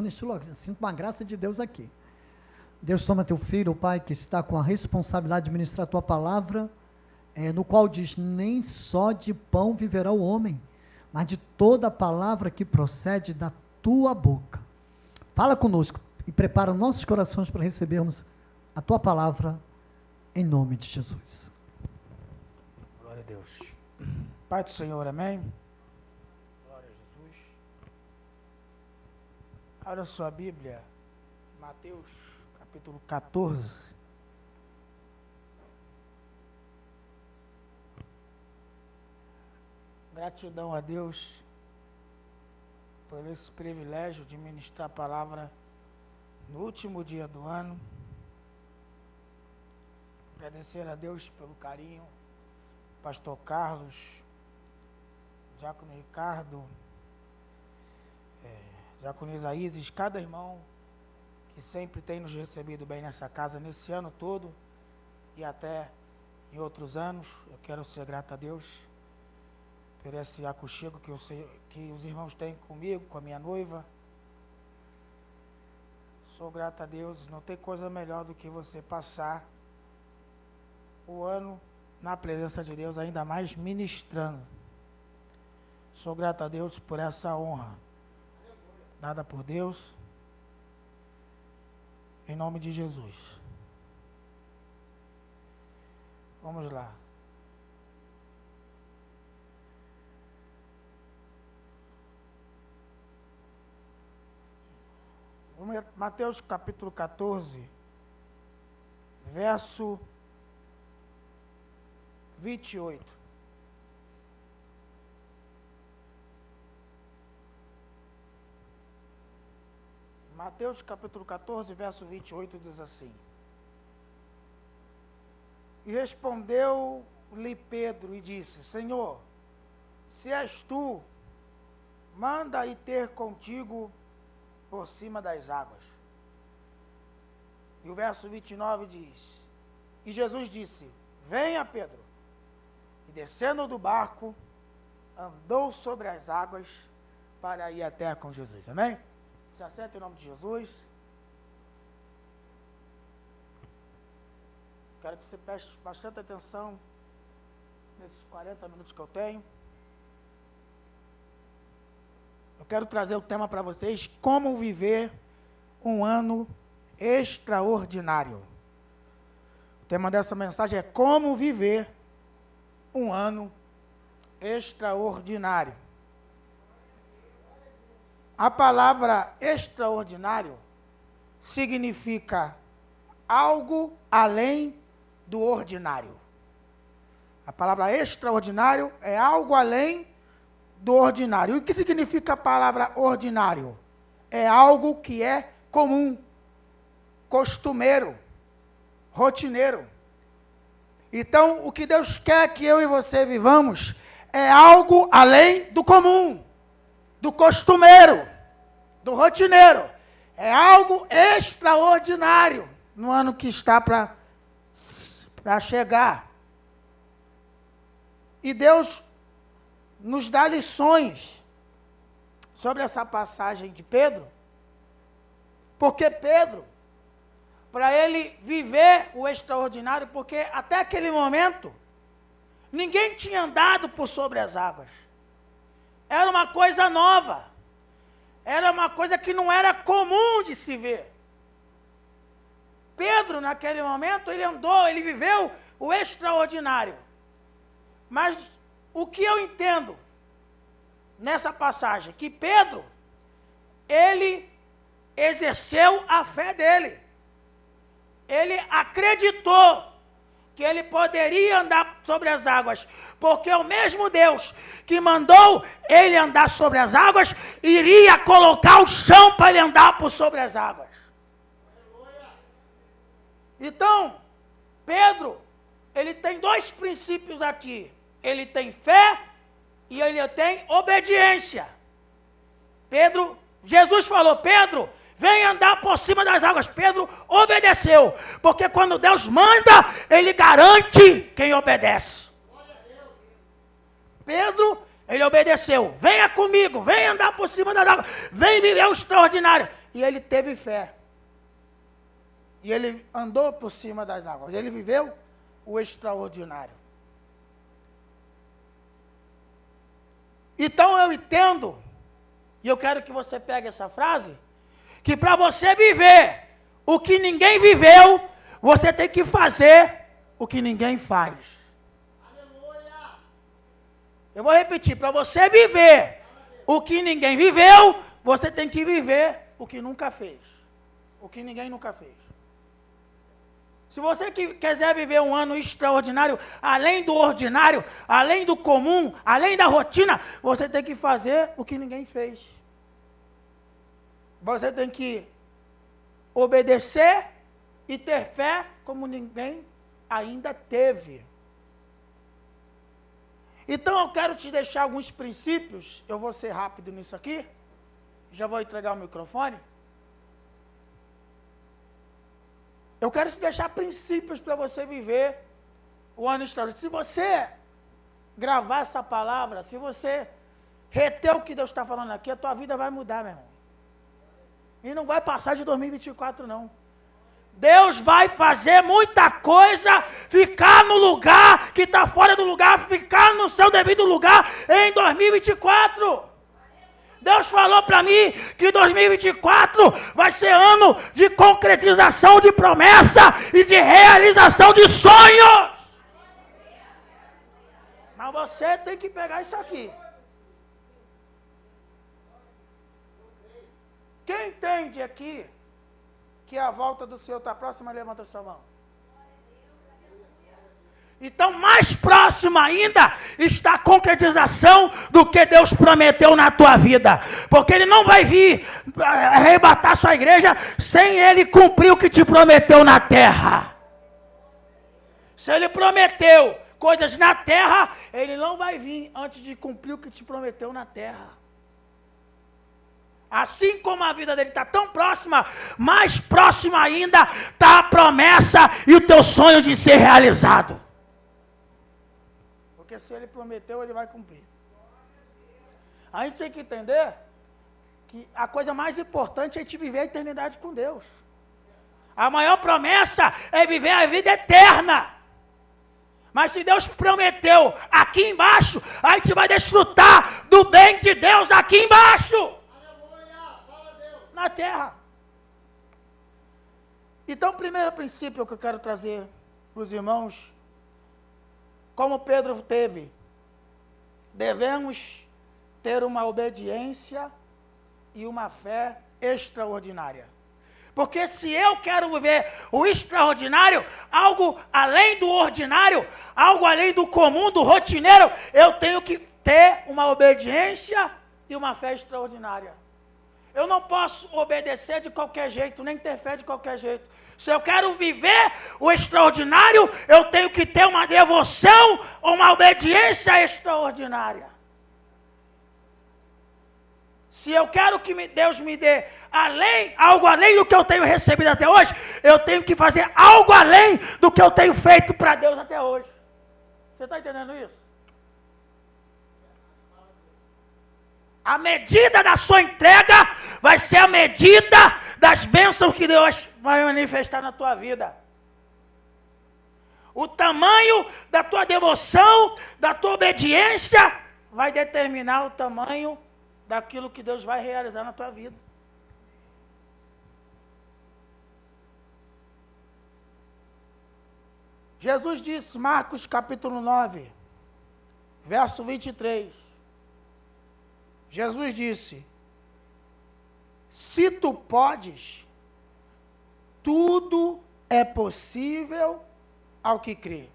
neste lugar. Eu sinto uma graça de Deus aqui. Deus toma teu filho, Pai, que está com a responsabilidade de ministrar a tua palavra, no qual diz, nem só de pão viverá o homem, mas de toda a palavra que procede da tua boca. Fala conosco e prepara nossos corações para recebermos a tua palavra, em nome de Jesus. Glória a Deus. Pai do Senhor, amém? Glória a Jesus. Abra sua Bíblia, Mateus, capítulo 14. Gratidão a Deus por esse privilégio de ministrar a palavra no último dia do ano. Agradecer a Deus pelo carinho, pastor Carlos, diácono Ricardo, diácono Isaías, cada irmão que sempre tem nos recebido bem nessa casa, nesse ano todo e até em outros anos. Eu quero ser grato a Deus por esse aconchego que os irmãos têm comigo, com a minha noiva. Sou grato a Deus, não tem coisa melhor do que você passar o ano na presença de Deus, ainda mais ministrando. Sou grato a Deus por essa honra dada por Deus, em nome de Jesus. Vamos lá. Mateus capítulo 14, verso 28. Mateus capítulo 14, verso 28 diz assim: E respondeu-lhe Pedro e disse: Senhor, se és tu, manda ir ter contigo por cima das águas. E o verso 29 diz: E Jesus disse: Venha, Pedro. E descendo do barco, andou sobre as águas para ir até com Jesus. Amém? Se assenta em nome de Jesus. Quero que você preste bastante atenção nesses 40 minutos que eu tenho. Eu quero trazer o tema para vocês: como viver um ano extraordinário. O tema dessa mensagem é como viver um ano extraordinário. A palavra extraordinário significa algo além do ordinário. A palavra extraordinário é algo além do ordinário. E o que significa a palavra ordinário? É algo que é comum, costumeiro, rotineiro. Então, o que Deus quer que eu e você vivamos é algo além do comum, do costumeiro, do rotineiro. É algo extraordinário no ano que está para chegar. E Deus nos dá lições sobre essa passagem de Pedro, porque Pedro, para ele viver o extraordinário, porque até aquele momento, ninguém tinha andado por sobre as águas. Era uma coisa nova, era uma coisa que não era comum de se ver. Pedro, naquele momento, ele andou, ele viveu o extraordinário. Mas o que eu entendo nessa passagem? Que Pedro, ele exerceu a fé dele. Ele acreditou que ele poderia andar sobre as águas, porque o mesmo Deus que mandou ele andar sobre as águas, iria colocar o chão para ele andar por sobre as águas. Então, Pedro, ele tem dois princípios aqui. Ele tem fé e ele tem obediência. Pedro, Jesus falou: Pedro, vem andar por cima das águas. Pedro obedeceu, porque quando Deus manda, ele garante quem obedece. Pedro, ele obedeceu: venha comigo, vem andar por cima das águas, vem viver o extraordinário. e ele teve fé. E ele andou por cima das águas. Ele viveu o extraordinário. Então eu entendo, e eu quero que você pegue essa frase, que para você viver o que ninguém viveu, você tem que fazer o que ninguém faz. Aleluia! Eu vou repetir, para você viver o que ninguém viveu, você tem que viver o que nunca fez. O que ninguém nunca fez. Se você quiser viver um ano extraordinário, além do ordinário, além do comum, além da rotina, você tem que fazer o que ninguém fez. Você tem que obedecer e ter fé como ninguém ainda teve. Então eu quero te deixar alguns princípios, eu vou ser rápido nisso aqui, já vou entregar o microfone. Eu quero te deixar princípios para você viver o ano extraordinário. Se você gravar essa palavra, se você reter o que Deus está falando aqui, a tua vida vai mudar, meu irmão. E não vai passar de 2024, não. Deus vai fazer muita coisa, ficar no lugar que está fora do lugar, ficar no seu devido lugar em 2024. Deus falou para mim que 2024 vai ser ano de concretização de promessa e de realização de sonhos. Mas você tem que pegar isso aqui. Quem entende aqui que a volta do Senhor está próxima, levanta a sua mão. Então, mais próximo ainda está a concretização do que Deus prometeu na tua vida. Porque Ele não vai vir arrebatar sua igreja sem Ele cumprir o que te prometeu na terra. Se Ele prometeu coisas na terra, Ele não vai vir antes de cumprir o que te prometeu na terra. Assim como a vida dele está tão próxima, mais próxima ainda está a promessa e o teu sonho de ser realizado. Porque se ele prometeu, ele vai cumprir. A gente tem que entender que a coisa mais importante é a gente viver a eternidade com Deus. A maior promessa é viver a vida eterna. Mas se Deus prometeu aqui embaixo, a gente vai desfrutar do bem de Deus aqui embaixo. Aleluia! Fala Deus! Na terra. Então, o primeiro princípio que eu quero trazer para os irmãos, como Pedro teve, devemos ter uma obediência e uma fé extraordinária. Porque se eu quero viver o extraordinário, algo além do ordinário, algo além do comum, do rotineiro, eu tenho que ter uma obediência e uma fé extraordinária. Eu não posso obedecer de qualquer jeito, nem ter fé de qualquer jeito. Se eu quero viver o extraordinário, eu tenho que ter uma devoção, uma obediência extraordinária. Se eu quero que Deus me dê algo além do que eu tenho recebido até hoje, eu tenho que fazer algo além do que eu tenho feito para Deus até hoje. Você está entendendo isso? A medida da sua entrega vai ser a medida das bênçãos que Deus vai manifestar na tua vida. O tamanho da tua devoção, da tua obediência, vai determinar o tamanho daquilo que Deus vai realizar na tua vida. Jesus disse, Marcos capítulo 9, verso 23. Jesus disse, se tu podes, tudo é possível ao que crê.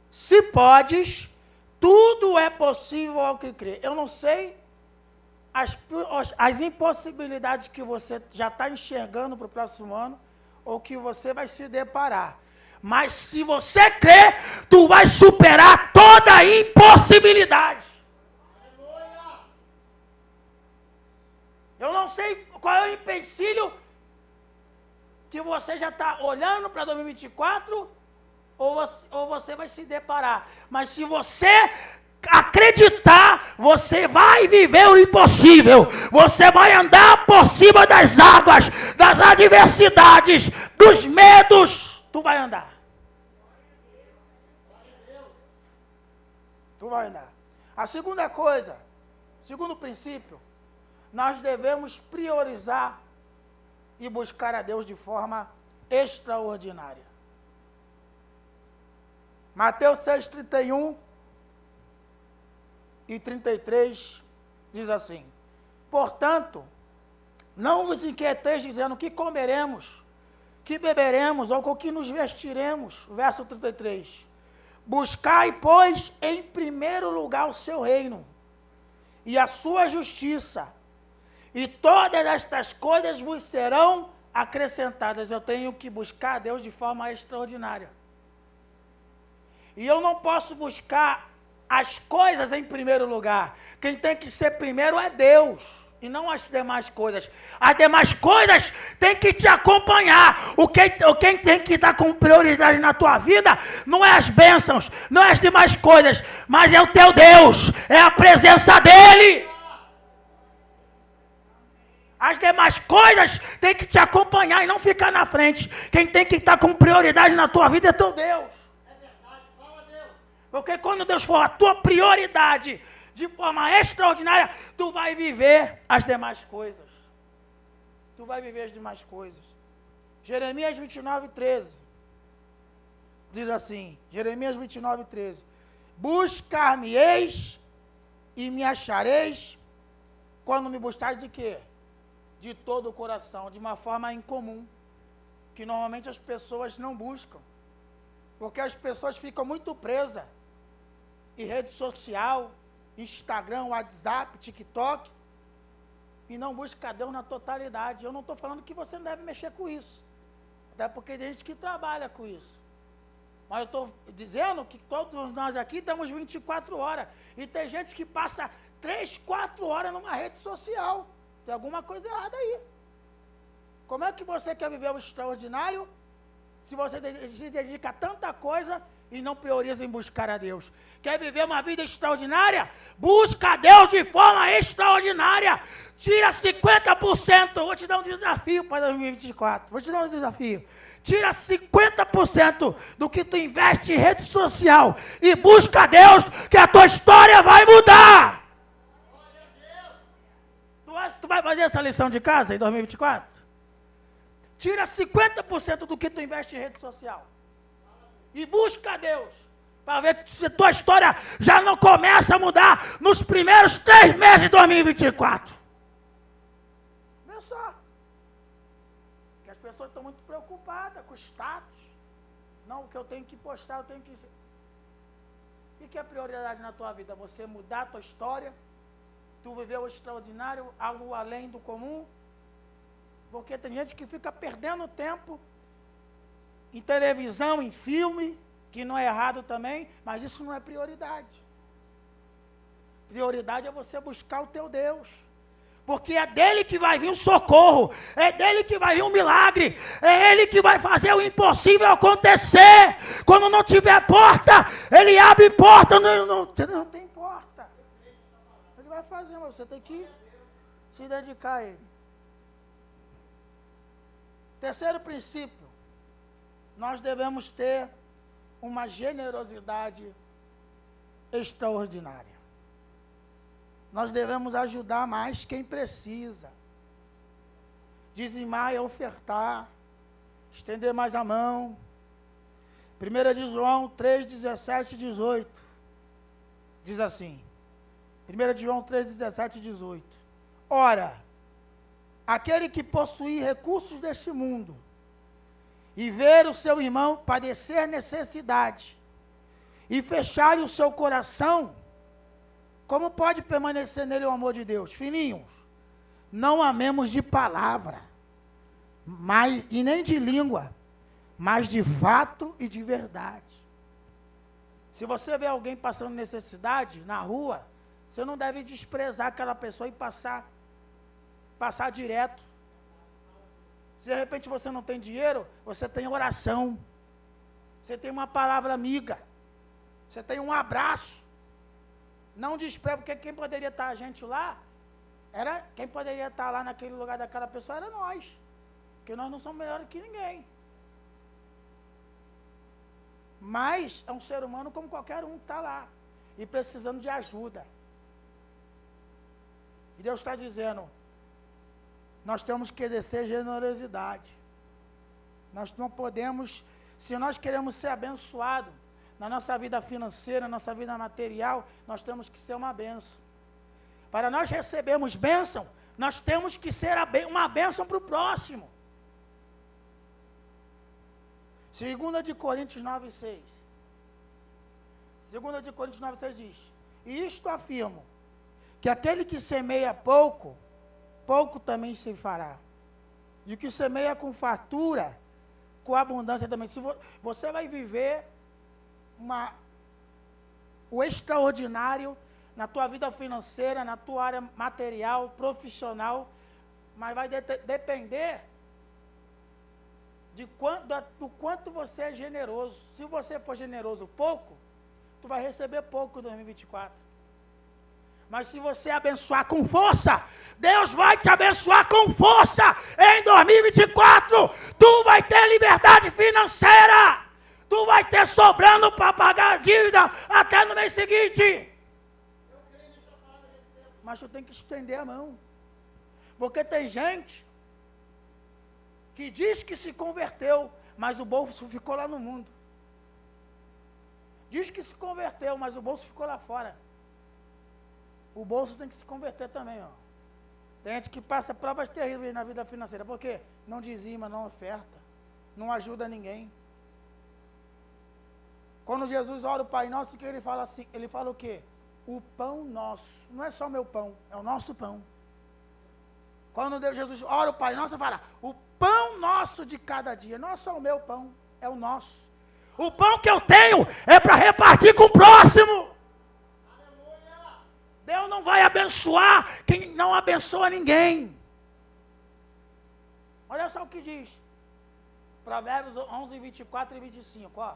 Se podes, tudo é possível ao que crê. Eu não sei as impossibilidades que você já está enxergando para o próximo ano, ou que você vai se deparar. Mas se você crê, tu vai superar toda a impossibilidade. Eu não sei qual é o empecilho que você já está olhando para 2024 ou você vai se deparar. Mas se você acreditar, você vai viver o impossível. Você vai andar por cima das águas, das adversidades, dos medos. Tu vai andar. Tu vai andar. A segunda coisa, segundo princípio, nós devemos priorizar e buscar a Deus de forma extraordinária. Mateus 6:31 e 33 diz assim: portanto, não vos inquieteis dizendo que comeremos, que beberemos ou com que nos vestiremos. Verso 33. Buscai, pois, em primeiro lugar o seu reino e a sua justiça, e todas estas coisas vos serão acrescentadas. Eu tenho que buscar a Deus de forma extraordinária. E eu não posso buscar as coisas em primeiro lugar. Quem tem que ser primeiro é Deus, e não as demais coisas. As demais coisas têm que te acompanhar. Quem tem que estar com prioridade na tua vida não é as bênçãos, não é as demais coisas, mas é o teu Deus, é a presença dEle. As demais coisas têm que te acompanhar e não ficar na frente. Quem tem que estar com prioridade na tua vida é teu Deus. Porque quando Deus for a tua prioridade de forma extraordinária, tu vai viver as demais coisas. Tu vai viver as demais coisas. Jeremias 29:13 diz assim, Jeremias 29:13: buscar-me-eis e me achareis quando me buscares de quê? De todo o coração, de uma forma incomum, que normalmente as pessoas não buscam. Porque as pessoas ficam muito presas em rede social, Instagram, WhatsApp, TikTok, e não busca Deus na totalidade. Eu não estou falando que você não deve mexer com isso, até porque tem gente que trabalha com isso. Mas eu estou dizendo que todos nós aqui temos 24 horas, e tem gente que passa 3, 4 horas numa rede social. Tem alguma coisa errada aí. Como é que você quer viver o extraordinário se você se dedica a tanta coisa e não prioriza em buscar a Deus? Quer viver uma vida extraordinária? Busca a Deus de forma extraordinária. Tira 50%. Vou te dar um desafio para 2024. Vou te dar um desafio. Tira 50% do que tu investe em rede social e busca a Deus, que a tua história vai mudar. Tu vai fazer essa lição de casa em 2024? Tira 50% do que tu investe em rede social e busca a Deus, para ver se tua história já não começa a mudar nos primeiros 3 meses de 2024. Vê só. Que as pessoas estão muito preocupadas com o status. Não, o que eu tenho que postar, eu tenho que... O que é prioridade na tua vida? Você mudar a tua história? Tu viver o extraordinário, algo além do comum? Porque tem gente que fica perdendo tempo em televisão, em filme, que não é errado também, mas isso não é prioridade. Prioridade é você buscar o teu Deus. Porque é dele que vai vir o socorro, é dele que vai vir o milagre, é ele que vai fazer o impossível acontecer. Quando não tiver porta, ele abre porta, não tem porta. Ele vai fazer, mas você tem que se dedicar a ele. Terceiro princípio, nós devemos ter uma generosidade extraordinária. Nós devemos ajudar mais quem precisa. Dizimar e ofertar, estender mais a mão. 1 de João 3, 17 e 18, diz assim, 1 de João 3, 17 e 18, ora, aquele que possuir recursos deste mundo e ver o seu irmão padecer necessidade e fechar-lhe o seu coração, como pode permanecer nele o amor de Deus? Filhinhos, não amemos de palavra, e nem de língua, mas de fato e de verdade. Se você vê alguém passando necessidade na rua, você não deve desprezar aquela pessoa e passar direto. Se de repente você não tem dinheiro, você tem oração, você tem uma palavra amiga, você tem um abraço, Não despreza, porque quem poderia estar a gente lá, quem poderia estar lá naquele lugar daquela pessoa era nós. Porque nós não somos melhores que ninguém. Mas é um ser humano como qualquer um que está lá. E precisando de ajuda. E Deus está dizendo, nós temos que exercer generosidade. Nós não podemos, se nós queremos ser abençoados na nossa vida financeira, na nossa vida material, nós temos que ser uma bênção. Para nós recebermos bênção, nós temos que ser uma bênção para o próximo. 2 de Coríntios 9:6. 2 de Coríntios 9:6 diz, e isto afirmo, que aquele que semeia pouco, pouco também se fará. E o que semeia com fartura, com abundância também. Se você vai viver o extraordinário na tua vida financeira, na tua área material, profissional, mas vai depender do quanto você é generoso. Se você for generoso pouco, tu vai receber pouco em 2024. Mas se você abençoar com força, Deus vai te abençoar com força em 2024. Tu vai ter liberdade financeira. Tu vai ter sobrando para pagar a dívida até no mês seguinte. Mas tu tem que estender a mão. Porque tem gente que diz que se converteu, mas o bolso ficou lá no mundo. Diz que se converteu, mas o bolso ficou lá fora. O bolso tem que se converter também, ó. Tem gente que passa provas terríveis na vida financeira. Por quê? Não dizima, não oferta. Não ajuda ninguém. Quando Jesus ora o Pai Nosso, que ele fala assim, ele fala o quê? O pão nosso. Não é só meu pão, é o nosso pão. Quando Jesus ora o Pai Nosso, ele fala, o pão nosso de cada dia. Não é só o meu pão, é o nosso. O pão que eu tenho é para repartir com o próximo. Deus não vai abençoar quem não abençoa ninguém. Olha só o que diz. Provérbios 11, 24 e 25, ó.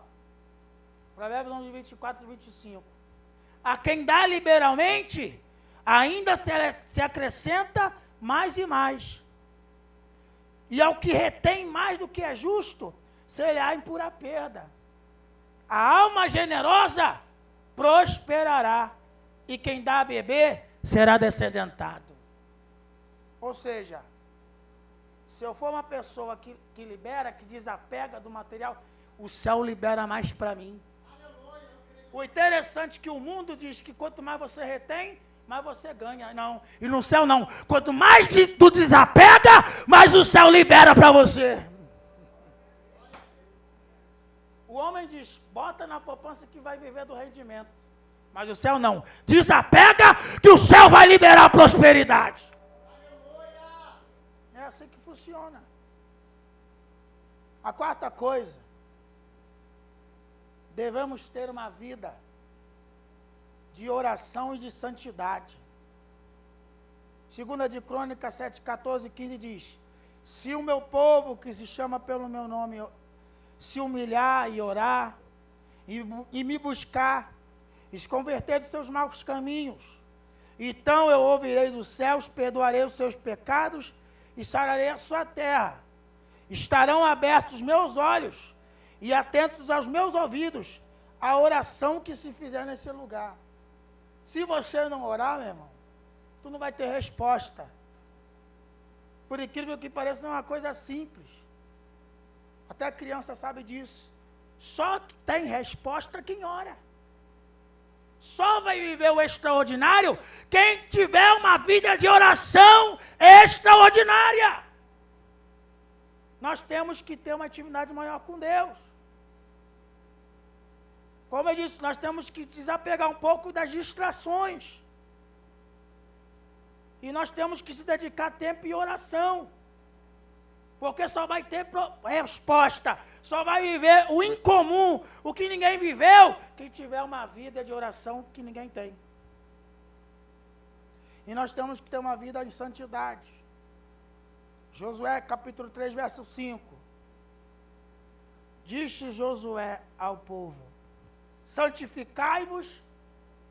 Provérbios 11, 24 e 25. A quem dá liberalmente, ainda se acrescenta mais e mais. E ao que retém mais do que é justo, será em pura perda. A alma generosa prosperará. E quem dá a beber será descedentado. Ou seja, se eu for uma pessoa que libera, que desapega do material, o céu libera mais para mim. O interessante é que o mundo diz que quanto mais você retém, mais você ganha. Não, e no céu não. Quanto mais tu desapega, mais o céu libera para você. O homem diz, bota na poupança que vai viver do rendimento. Mas o céu não. Desapega que o céu vai liberar a prosperidade. É assim que funciona. A quarta coisa, devemos ter uma vida de oração e de santidade. 2 de Crônicas 7, 14 e 15 diz, se o meu povo que se chama pelo meu nome se humilhar e orar e me buscar, e se converter dos seus maus caminhos, então eu ouvirei dos céus, perdoarei os seus pecados e sararei a sua terra. Estarão abertos os meus olhos e atentos aos meus ouvidos a oração que se fizer nesse lugar. Se você não orar, meu irmão, tu não vai ter resposta. Por incrível que pareça, é uma coisa simples. Até a criança sabe disso. Só que tem resposta quem ora. Só vai viver o extraordinário quem tiver uma vida de oração extraordinária. Nós temos que ter uma intimidade maior com Deus. Como eu disse, nós temos que desapegar um pouco das distrações. E nós temos que se dedicar tempo em oração. Porque só vai ter resposta, só vai viver o incomum, o que ninguém viveu, quem tiver uma vida de oração que ninguém tem. E nós temos que ter uma vida em santidade. Josué capítulo 3, verso 5. Disse Josué ao povo, santificai-vos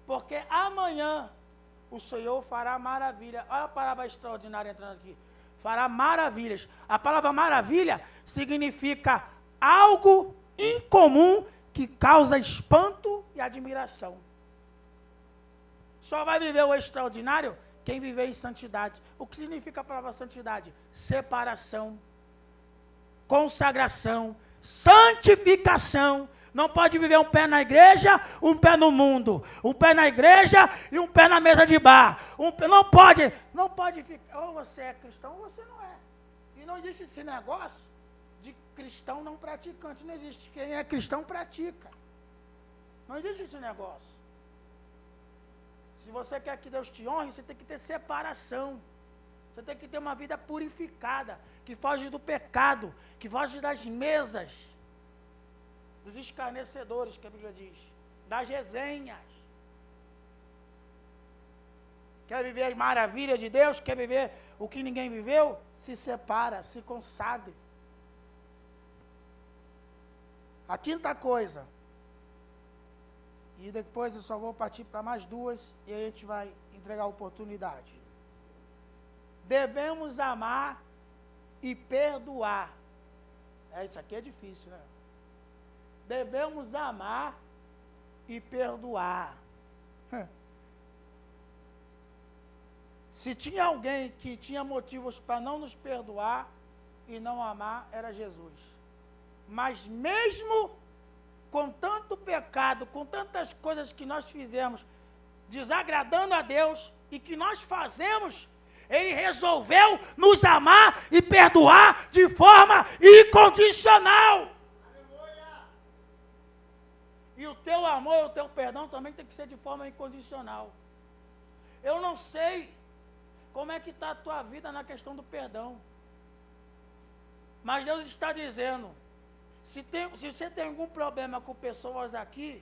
porque amanhã o Senhor fará maravilha. Olha a palavra extraordinária entrando aqui. Fará maravilhas. A palavra maravilha significa algo incomum que causa espanto e admiração. Só vai viver o extraordinário quem viver em santidade. O que significa a palavra santidade? Separação, consagração, santificação. Não pode viver um pé na igreja, um pé no mundo. Um pé na igreja e um pé na mesa de bar. Não pode ficar. Ou você é cristão ou você não é. E não existe esse negócio de cristão não praticante. Não existe. Quem é cristão pratica. Não existe esse negócio. Se você quer que Deus te honre, você tem que ter separação. Você tem que ter uma vida purificada, que foge do pecado, que foge das mesas, dos escarnecedores, que a Bíblia diz, das resenhas. Quer viver as maravilhas de Deus? Quer viver o que ninguém viveu? Se separa, se consagre. A quinta coisa, e depois eu só vou partir para mais duas, e aí a gente vai entregar a oportunidade. Devemos amar e perdoar. Isso aqui é difícil, né? Devemos amar e perdoar. Se tinha alguém que tinha motivos para não nos perdoar e não amar, era Jesus. Mas mesmo com tanto pecado, com tantas coisas que nós fizemos, desagradando a Deus e que nós fazemos, Ele resolveu nos amar e perdoar de forma incondicional. E o teu amor e o teu perdão também tem que ser de forma incondicional. Eu não sei como é que está a tua vida na questão do perdão. Mas Deus está dizendo, se você tem algum problema com pessoas aqui,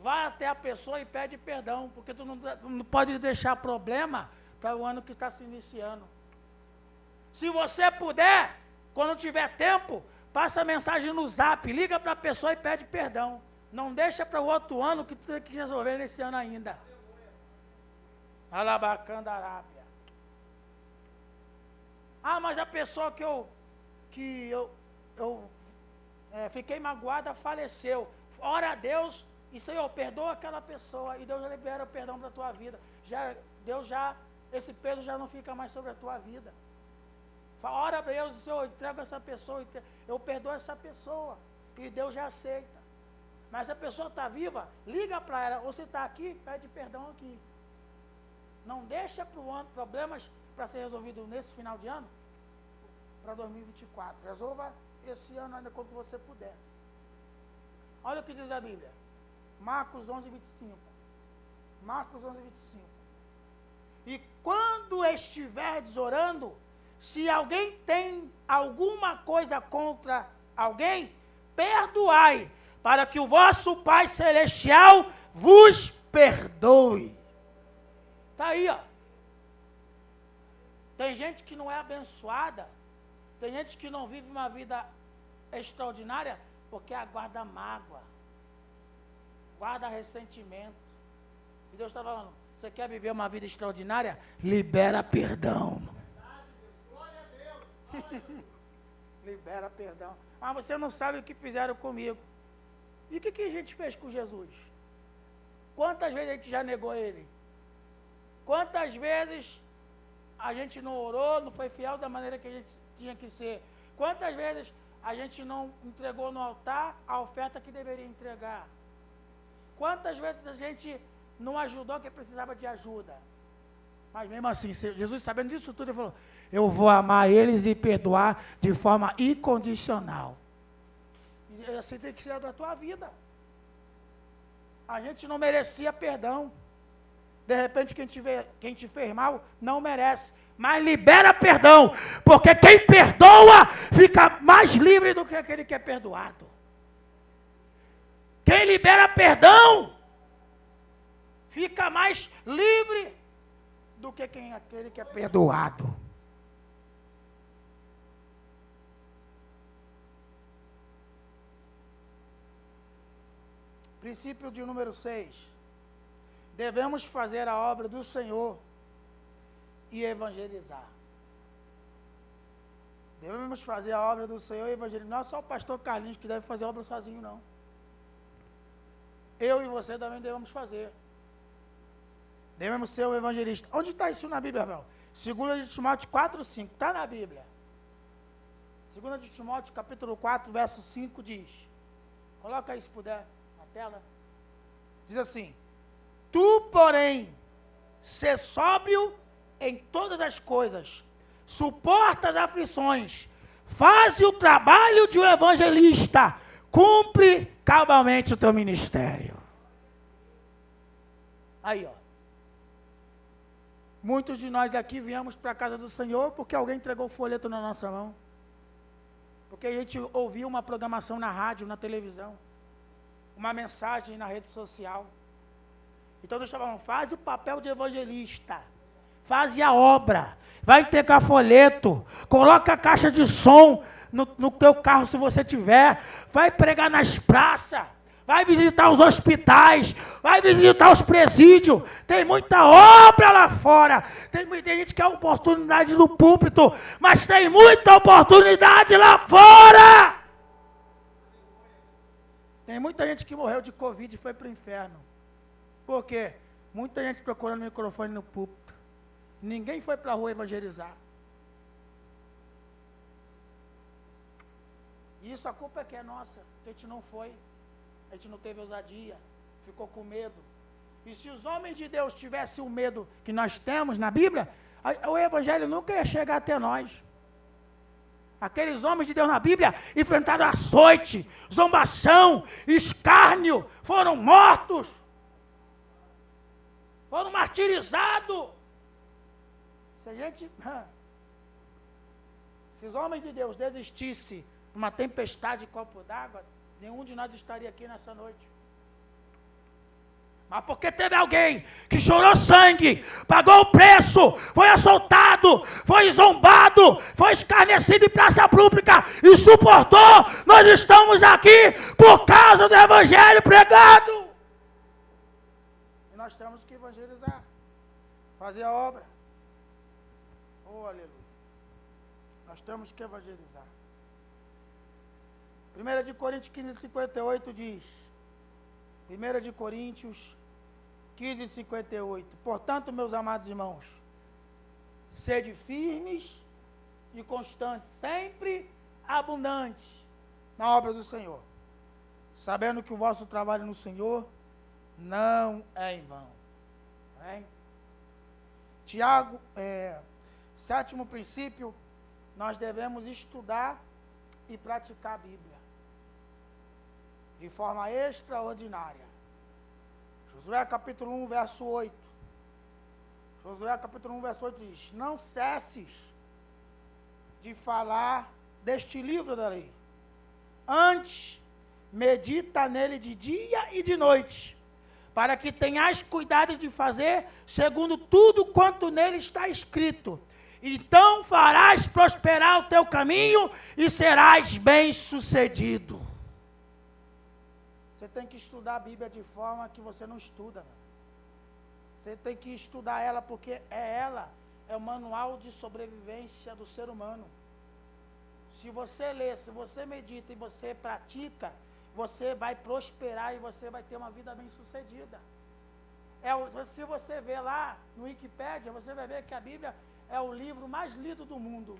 vai até a pessoa e pede perdão, porque tu não pode deixar problema para o ano que está se iniciando. Se você puder, quando tiver tempo, passa a mensagem no zap, liga para a pessoa e pede perdão. Não deixa para o outro ano que tu tem que resolver nesse ano ainda. Alabacandarábia. Mas a pessoa que eu fiquei magoada faleceu. Ora a Deus e Senhor, perdoa aquela pessoa e Deus já libera o perdão para a tua vida. Esse peso já não fica mais sobre a tua vida. Ora a Deus, Senhor, eu entrego essa pessoa, eu perdoo essa pessoa e Deus já aceita. Mas se a pessoa está viva, liga para ela, ou você está aqui, pede perdão aqui. Não deixa para o ano problemas para ser resolvido nesse final de ano, para 2024. Resolva esse ano ainda quando você puder. Olha o que diz a Bíblia. Marcos 11, 25. Marcos 11, 25. E quando estiverdes orando, se alguém tem alguma coisa contra alguém, perdoai, para que o vosso Pai Celestial vos perdoe. Está aí, ó. Tem gente que não é abençoada, tem gente que não vive uma vida extraordinária, porque aguarda mágoa, guarda ressentimento. E Deus está falando, você quer viver uma vida extraordinária? Libera perdão. Glória a Deus. Libera perdão. Você não sabe o que fizeram comigo. E o que a gente fez com Jesus? Quantas vezes a gente já negou Ele? Quantas vezes a gente não orou, não foi fiel da maneira que a gente tinha que ser? Quantas vezes a gente não entregou no altar a oferta que deveria entregar? Quantas vezes a gente não ajudou quem precisava de ajuda? Mas mesmo assim, Jesus sabendo disso tudo, Ele falou, eu vou amar eles e perdoar de forma incondicional. E assim tem que ser da tua vida. A gente não merecia perdão. De repente, quem te fez mal não merece. Mas libera perdão, porque quem perdoa fica mais livre do que aquele que é perdoado. Quem libera perdão fica mais livre do que aquele que é perdoado. Princípio de número 6. devemos fazer a obra do Senhor e evangelizar. Devemos fazer a obra do Senhor e evangelizar. Não é só o pastor Carlinhos que deve fazer a obra sozinho, não. Eu e você também devemos fazer. Devemos ser o evangelista. Onde está isso na Bíblia, Rafael? 2 de Timóteo 4, 5. Está na Bíblia. 2 de Timóteo, capítulo 4, verso 5 diz. Coloca aí se puder na tela. Diz assim: tu, porém, sê sóbrio em todas as coisas, suporta as aflições, faz o trabalho de um evangelista, cumpre cabalmente o teu ministério. Aí, ó. Muitos de nós aqui viemos para a casa do Senhor porque alguém entregou o folheto na nossa mão. Porque a gente ouviu uma programação na rádio, na televisão, uma mensagem na rede social. Então Deus está falando, faz o papel de evangelista, faz a obra, vai entregar folheto, coloca a caixa de som no teu carro se você tiver, vai pregar nas praças, vai visitar os hospitais, vai visitar os presídios, tem muita obra lá fora, tem gente que quer oportunidade no púlpito, mas tem muita oportunidade lá fora. Tem muita gente que morreu de Covid e foi para o inferno. Por quê? Muita gente procurando microfone no púlpito. Ninguém foi para a rua evangelizar. E isso a culpa é que é nossa, que a gente não foi. A gente não teve ousadia, ficou com medo. E se os homens de Deus tivessem o medo que nós temos na Bíblia, o evangelho nunca ia chegar até nós. Aqueles homens de Deus na Bíblia enfrentaram açoite, zombação, escárnio, foram mortos, foram martirizados. Se os homens de Deus desistissem de uma tempestade de copo d'água, nenhum de nós estaria aqui nessa noite. Mas porque teve alguém que chorou sangue, pagou o preço, foi assaltado, foi zombado, foi escarnecido em praça pública e suportou, nós estamos aqui por causa do evangelho pregado. E nós temos que evangelizar, fazer a obra. Oh, aleluia. Nós temos que evangelizar. 1 de Coríntios 15, 58 diz, 1 de Coríntios 15, 58, portanto, meus amados irmãos, sede firmes e constantes, sempre abundantes na obra do Senhor, sabendo que o vosso trabalho no Senhor não é em vão. Amém? Tiago, sétimo princípio, nós devemos estudar e praticar a Bíblia de forma extraordinária. Josué capítulo 1, verso 8. Josué capítulo 1, verso 8 diz, não cesses de falar deste livro da lei. Antes, medita nele de dia e de noite, para que tenhas cuidado de fazer segundo tudo quanto nele está escrito. Então farás prosperar o teu caminho e serás bem-sucedido. Você tem que estudar a Bíblia de forma que você não estuda. Você tem que estudar ela porque ela é o manual de sobrevivência do ser humano. Se você lê, se você medita e você pratica, você vai prosperar e você vai ter uma vida bem-sucedida. Se você vê lá no Wikipédia, você vai ver que a Bíblia é o livro mais lido do mundo,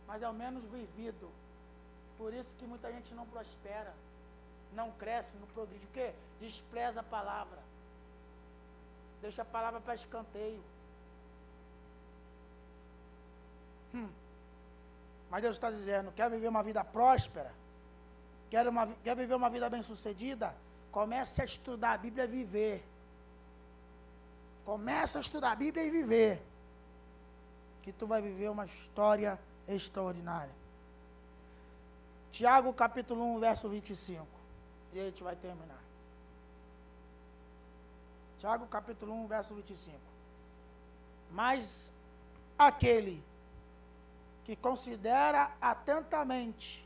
mas é o menos vivido. Por isso que muita gente não prospera, não cresce, não progride, porque despreza a palavra, deixa a palavra para escanteio. Mas Deus está dizendo, quer viver uma vida próspera? Quer viver uma vida bem-sucedida? Comece a estudar a Bíblia e viver. Comece a estudar a Bíblia e viver. Que tu vai viver uma história extraordinária. Tiago capítulo 1, verso 25. E aí a gente vai terminar. Tiago capítulo 1, verso 25. Mas aquele que considera atentamente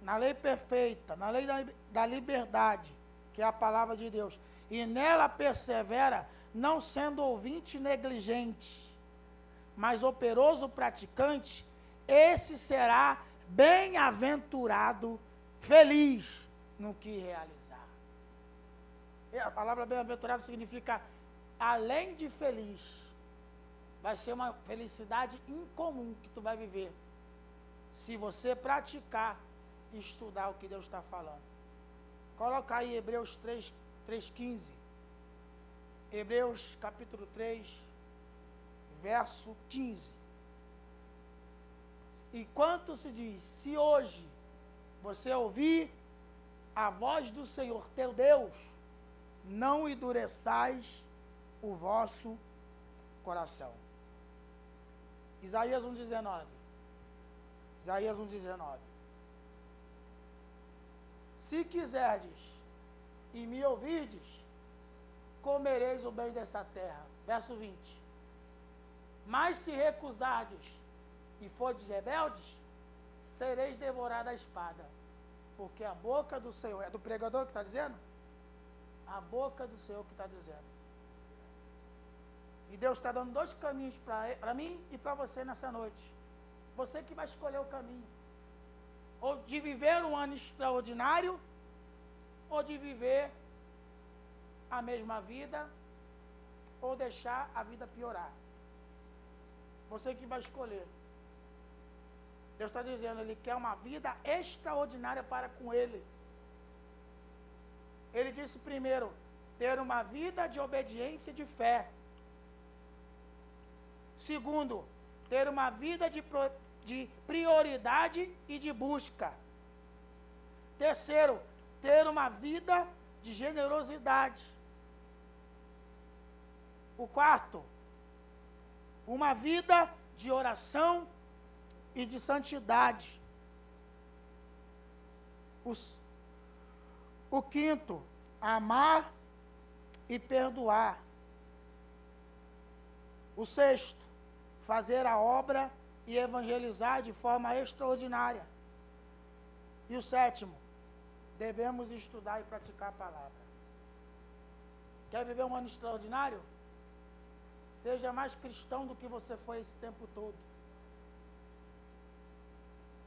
na lei perfeita, na lei da liberdade, que é a palavra de Deus, e nela persevera, não sendo ouvinte negligente, mas operoso praticante, esse será bem-aventurado, feliz no que realizar. E a palavra bem-aventurado significa além de feliz. Vai ser uma felicidade incomum que tu vai viver, se você praticar e estudar o que Deus está falando. Coloca aí Hebreus 3:15. Hebreus capítulo 3, verso 15. E quanto se diz, se hoje você ouvir a voz do Senhor teu Deus, não endureçais o vosso coração. Isaías 1:19. Isaías 1:19. Se quiserdes e me ouvirdes, comereis o bem dessa terra. Verso 20. Mas se recusardes e fordes rebeldes, sereis devorados à espada. Porque a boca do Senhor, é do pregador que está dizendo? A boca do Senhor que está dizendo. E Deus está dando dois caminhos para mim e para você nessa noite. Você que vai escolher o caminho. Ou de viver um ano extraordinário, ou de viver a mesma vida, ou deixar a vida piorar. Você que vai escolher. Deus está dizendo, Ele quer uma vida extraordinária para com Ele. Ele disse primeiro, ter uma vida de obediência e de fé. Segundo, ter uma vida de prioridade e de busca. Terceiro, ter uma vida de generosidade. O quarto, uma vida de oração e de santidade. O quinto, amar e perdoar. O sexto, fazer a obra e evangelizar de forma extraordinária. E o sétimo, devemos estudar e praticar a palavra. Quer viver um ano extraordinário? Seja mais cristão do que você foi esse tempo todo.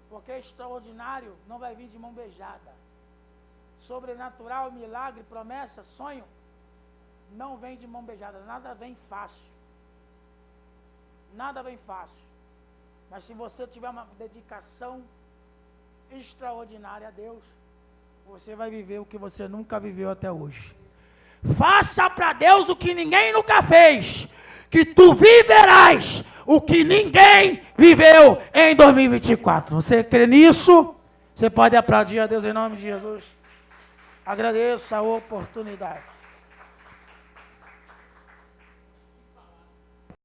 Porque extraordinário não vai vir de mão beijada. Sobrenatural, milagre, promessa, sonho, não vem de mão beijada. Nada vem fácil. Nada vem fácil. Mas se você tiver uma dedicação extraordinária a Deus, você vai viver o que você nunca viveu até hoje. Faça para Deus o que ninguém nunca fez, que tu viverás o que ninguém viveu em 2024. Você crê nisso? Você pode aplaudir a Deus em nome de Jesus. Agradeço a oportunidade.